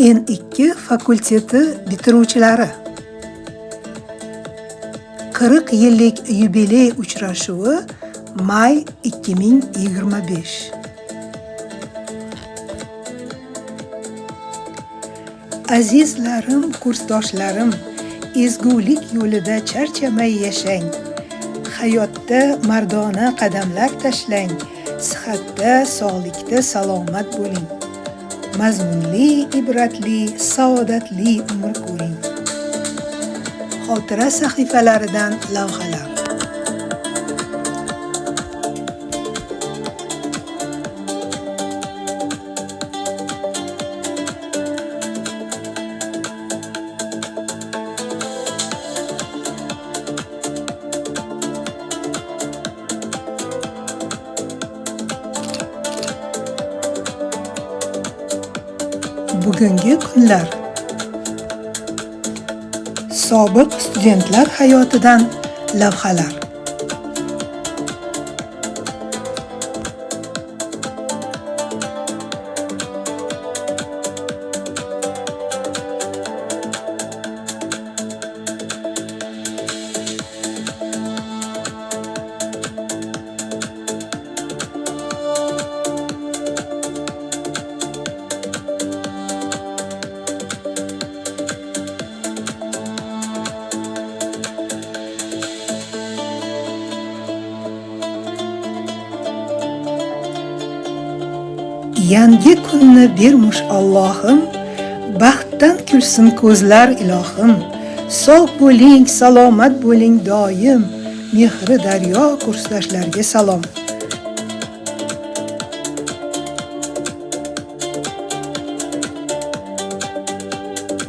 N2 fakulteti bitiruvchilari 40 yillik yubiley uchrashuvi may 2025. Azizlarim, kursdoshlarim, ezgulik yo'lida charchamay yashang. Hayotda mardona qadamlar tashlang. Sihatda, sog'likda salomat bo'ling. Mazmunli, ibratli, saodatli umr ko'ring. Xotira sahifalaridan lavhalar. Bugungi kunlar. Sobiq studentlar hayotidan lavhalar. Yangi kunni bermush Allohim, baxtdan kulsin ko'zlar ilohim. Sog' bo'ling, salomat bo'ling doim. Mehri daryo kursdoshlarga salom.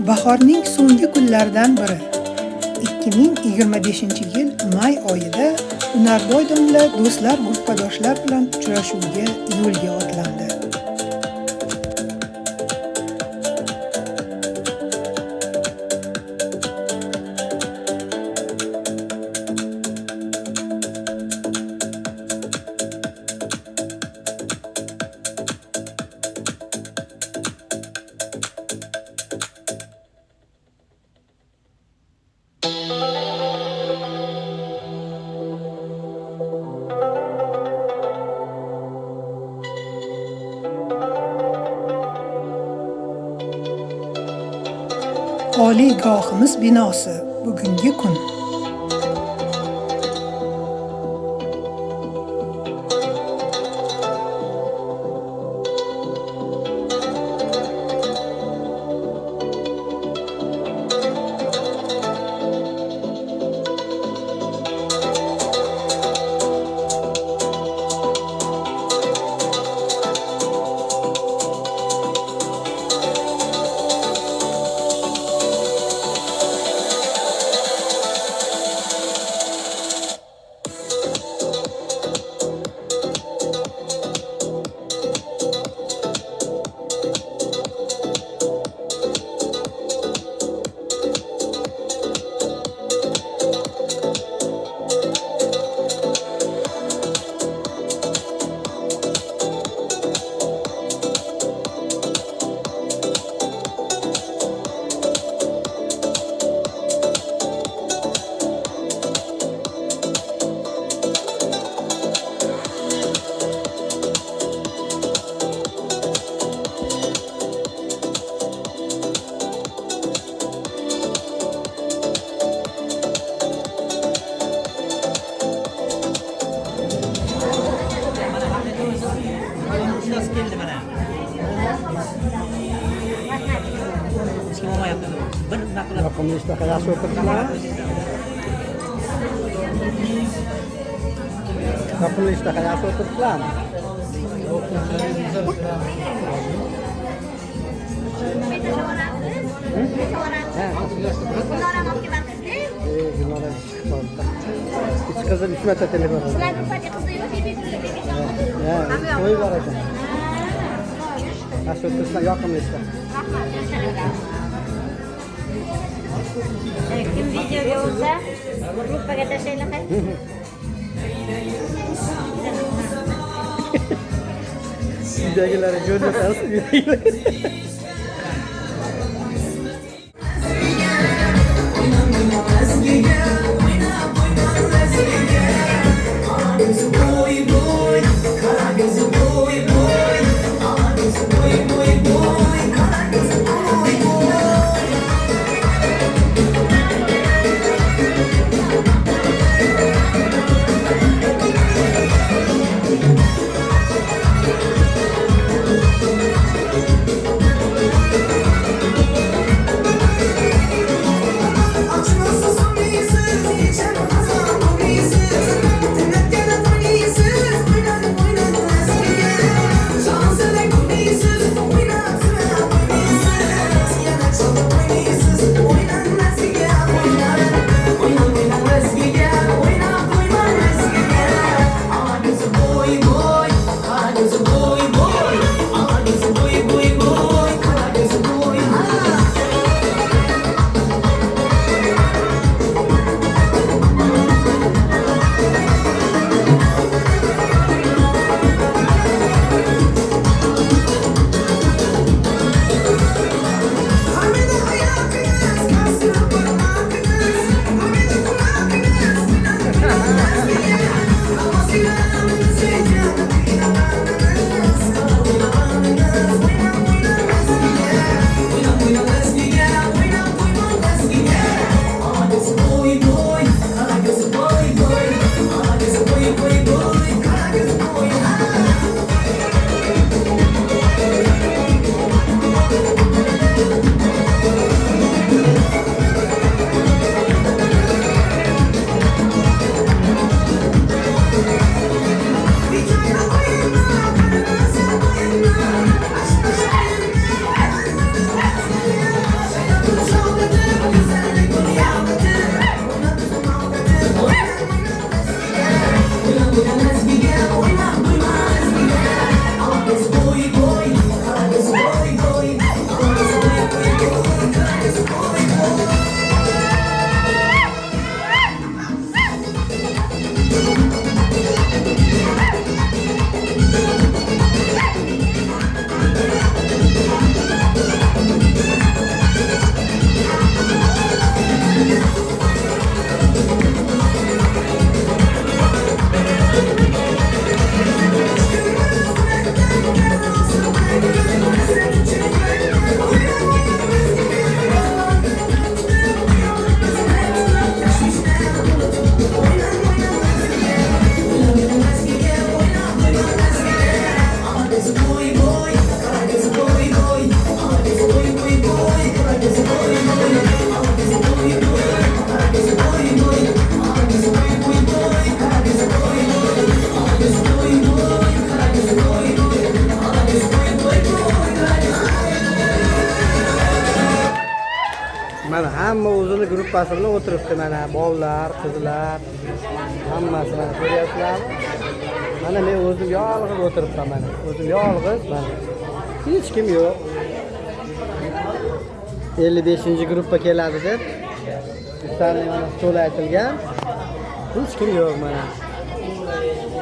Bahorning so'nggi kunlaridan biri 2025-yil may oyida Hunarboy domla do'stlar, guruhdoshlar bilan uchrashuvga yo'lga otlandi. Oliygohimiz binosi bugungi kun. Raqamli ishtaha yaxshi o'tiribsizlar. Raqamli ishtaha yaxshi o'tiribsizlar. Hiç kızı düşmete telefonu. Koyu var ekan. Yaxshi o'tiribsizlar, yoqimli ishtaha. Kim videoga olsa, gruppaga tashlaylar. Uydagilar jo'natasiz. Mana hamma o'zini gruppasi bilan o'tiribdi. Mana bolalar, qizlar, hammasi mana ko'ryapsizlarmi? Mana men o'zim yolg'iz o'tiribman mana. O'zim yolg'iz mana. Hech kim yo'q. 55-gruppa keladi deb ustaning mana stol aytilgan. Hech kim yo'q mana.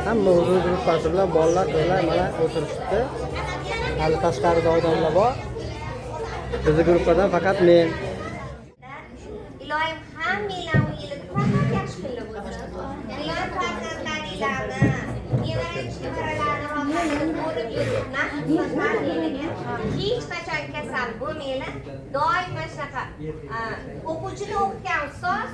Hamma o'zini gruppasi bilan bolalar, qizlar mana o'tirishibdi. Hali tashqarida odamlar bor. Bizi gruppadan faqat men. Iloyim hammalarning yili faqat yaxshi kunlar bo'lsin. Iloyim farzandlaringlarni, nevara-chevaralarni rohatlanib ko'rib yurib, hech qachon kasal bo'lmanglar. Doimo shunaqa o'quvchini o'qitgan ustoz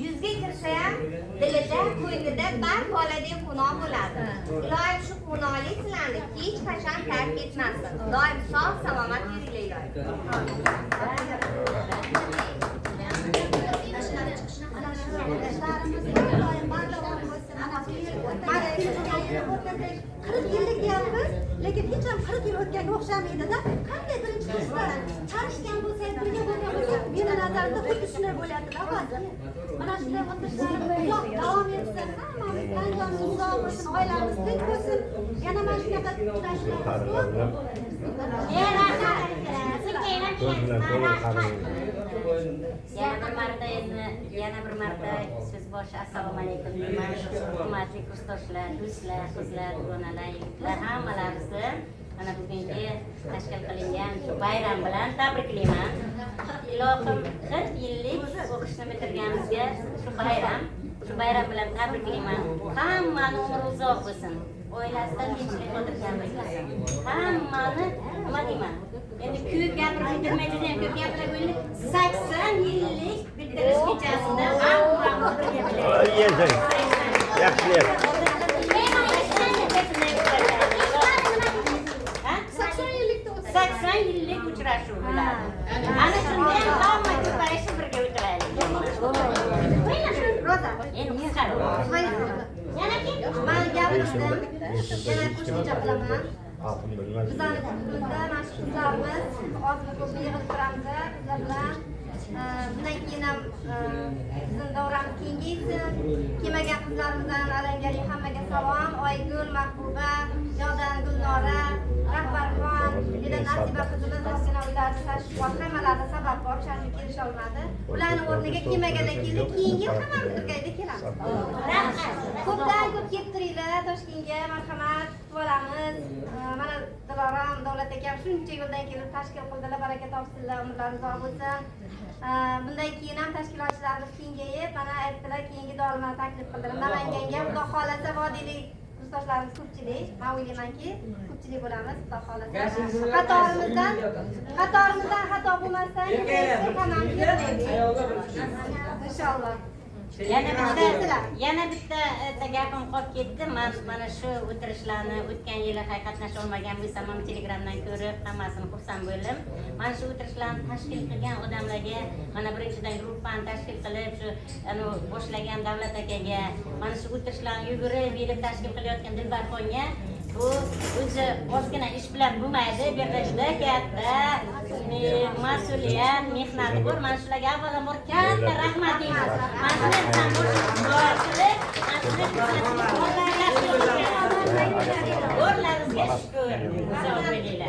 yuzga kirsa ham dilida, ko'nglida bir boladek xunob bo'ladi. Iloyim shu xunolik sizlarni hech qachon tark etmasin. Doim sog' salomat yuringlar iloyim. 40 yillik deyapmiz, lekin hech ham 40 yil o'tganga o'xshamaydi-da. Qanday birinchi kursda charishgan bo'lsa, birga bo'lgan bo'lsa, meni nazarimda xuddi shunday bo'lyapti-da hozir. Mana shunday o'tirishlarimiz uzoq davom etsin, hammamiz tanjonimiz uzoq bo'lsin, oilamiz tinch bo'lsin. Yana mana shunaqa uchrashuvlar yana bir marta siz bosh assalomu alaykum deyman. Hurmatli kursdoshlar, do'stlar, qizlar, onalar, yigitlar hammalarimizni mana bugungi tashkil qilingan shu bayram bilan tabriklayman. Ilohim 40 yillik o'qishni bitirganimizga shu bayram bilan tabriklayman. Hammani umri uzoq bo'lsin. Oilasidan tinchlik o'tirganimizga hammani nima deyman? Endi ko'p gapirib bitirmaydi ham ko'p gapiravermaydi. 80 yillik bitirish kechasida hammamiz birga bilaylik. Yaxshi. 80 yillik uchrashuv bo'ladi. Ana shunday hamma ko'payishib birga o'tiraylik. Roza. Endi qisqarib. Yana kim? Men gapirdim. Yana qo'shimcha qilaman. Bizlarni klubda mana shu qizlarimiz ozmi ko'p yig'ilib turamiz, qizlar bilan Bundan keyin ham bizning davramiz kengaysin. Kelmagan qizlarimizdan alangali hammaga salom. Oygul, Mahbuba, Jodan, Gulnora, Rahbarxon, Eda Nasiba qizimiz Osina uylari tashkil hammalari sabab bor, shartga kelisha olmadi. Ularning o'rniga kelmaganlar keldi, keyingi hammamiz birgalikda kelamiz. Ko'pdan ko'p kelib turinglar Toshkentga, marhamat, kutib olamiz. Mana Dilorom, Davlat akam shuncha yo'ldan kelib tashkil qildilar, baraka topsinlar, umrlari uzoq bo'lsin. Bundan keyin ham tashkilotchilarimiz kengayib, mana aytdilar, keyingi doiralarni taklif qildilar. Namanganga xudo xolasa vodiylik kursdoshlarimiz ko'pchilik, men o'ylaymanki, ko'pchilik bo'lamiz, xudo xolasa. Qatorimizdan xato bo'lmasdan hammamiz yurmaylik. Inshaalloh. Yana bitta gapim qolib ketdi. Men mana shu o'tirishlarni o'tgan yili qatnasha olmagan bo'lsam, ham Telegramdan ko'rib, hammasini xursand bo'ldim. Mana shu o'tirishlarni tashkil qilgan odamlarga, mana birinchidan gruppani tashkil qilib, shu boshlagan Davlat akaga, mana shu o'tirishlarni yugurib, yelib tashkil qilayotgan Dilbarxonga, bu o'zi ozgina ish bilan bo'lmaydi. Bu yerda juda katta mas'uliyat, mehnat bor. Mana shularga avvalambor katta rahmatingiz. O'rlaringizga shukr.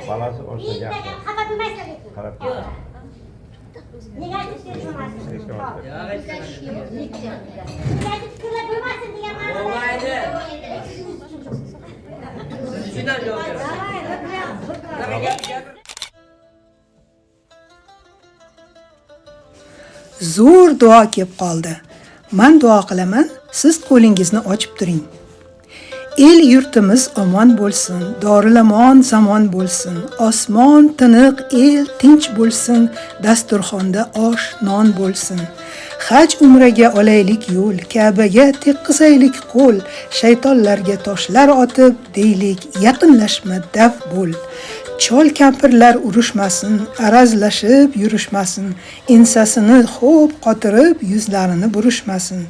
Balasi o'rta gap. Xafa bo'lmaysan. Qarab Yo'q. Nega aytishga ishonasiz? Nega fikrlab bo'lmasin degan ma'noda. Bo'lmaydi. Juda javob Zo'r duo kelib qoldi. Men duo qilaman, siz qo'lingizni ochib turing. El yurtimiz omon bo'lsin, dorilamon zamon bo'lsin, osmon tiniq, el tinch bo'lsin, dasturxonda osh, non bo'lsin. Haj umraga olaylik yo'l, Ka'baga teqqizaylik qo'l, shaytonlarga toshlar otib deylik, yaqinlashma daf bo'l. Chol kampirlar urushmasin, arazlashib yurishmasin, ensasini xo'p qotirib yuzlarini burishmasin.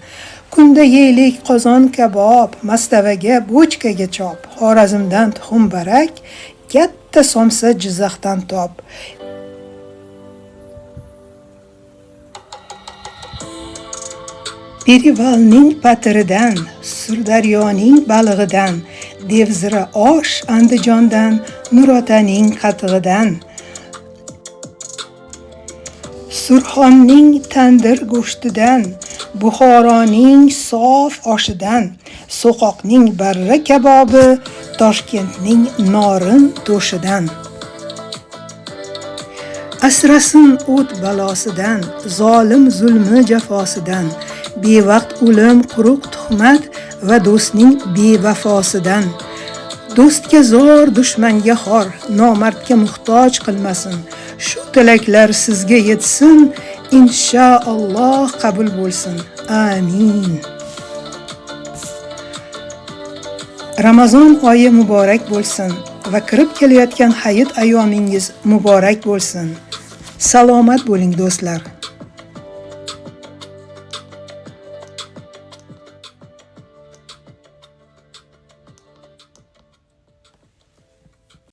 Kunda yeylik qozon kabob, Mastavaga bochkaga chop, Xorazmdan tuxum barak, katta somsa Jizzaxdan top. Perivalning patiridan, Surdaryoning balig'idan, Devzira osh Andijondan, Nurotaning qatig'idan, Surxonning tandir go'shtidan, Buxoroning sof oshidan, So'qoqning barra kabobi, Toshkentning norin to'shidan. Asrasin o't balosidan, zolim zulmi jafosidan, bevaqt o'lim, quruq tuhmat va do'stning bevafosidan. Do'stga zo'r, dushmanga xor, nomardga muhtoj qilmasin. Shu tilaklar sizga yetsin, inshaalloh qabul bo'lsin. Amin. Ramazon oyi muborak bo'lsin va kirib kelayotgan hayit ayyomingiz muborak bo'lsin. Salomat bo'ling do'stlar.